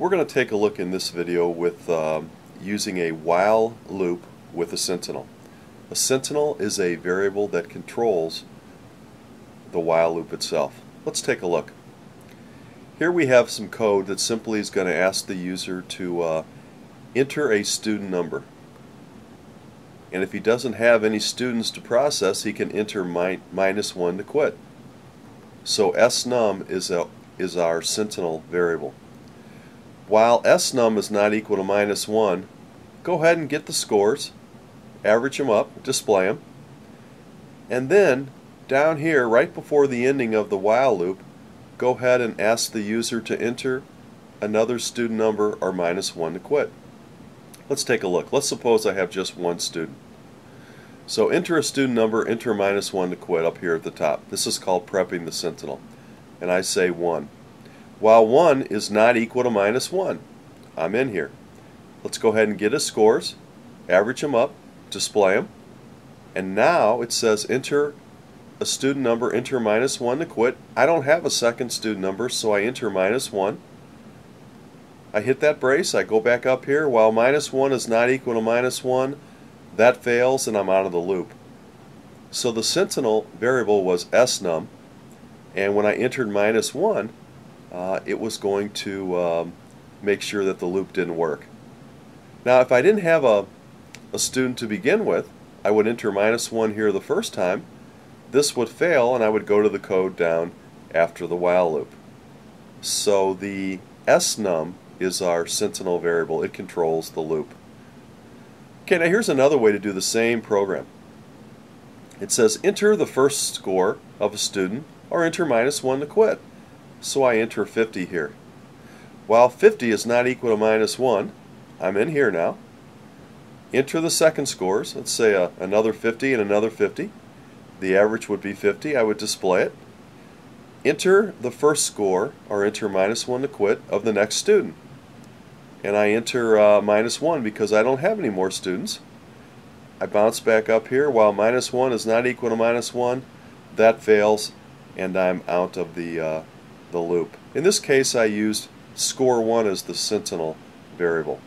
We're going to take a look in this video with using a while loop with a sentinel. A sentinel is a variable that controls the while loop itself. Let's take a look. Here we have some code that simply is going to ask the user to enter a student number. And if he doesn't have any students to process, he can enter -1 to quit. So snum is our sentinel variable. While snum is not equal to -1, go ahead and get the scores, average them up, display them, and then down here right before the ending of the while loop, go ahead and ask the user to enter another student number or -1 to quit. Let's take a look. Let's suppose I have just one student. So enter a student number, enter -1 to quit up here at the top. This is called prepping the sentinel. And I say 1. While 1 is not equal to -1, I'm in here. Let's go ahead and get his scores, average them up, display them, and now it says enter a student number, enter -1 to quit. I don't have a second student number, so I enter -1. I hit that brace, I go back up here. While -1 is not equal to -1, that fails and I'm out of the loop. So the sentinel variable was snum, and when I entered -1, it was going to make sure that the loop didn't work. Now if I didn't have a student to begin with, I would enter -1 here the first time. This would fail and I would go to the code down after the while loop. So the snum is our sentinel variable. It controls the loop. Okay, now here's another way to do the same program. It says enter the first score of a student or enter -1 to quit. So I enter 50 here. While 50 is not equal to -1, I'm in here now. Enter the second scores. Let's say another 50 and another 50. The average would be 50. I would display it. Enter the first score or enter -1 to quit of the next student. And I enter -1 because I don't have any more students. I bounce back up here. While -1 is not equal to -1, that fails and I'm out of the loop. In this case I used score 1 as the sentinel variable.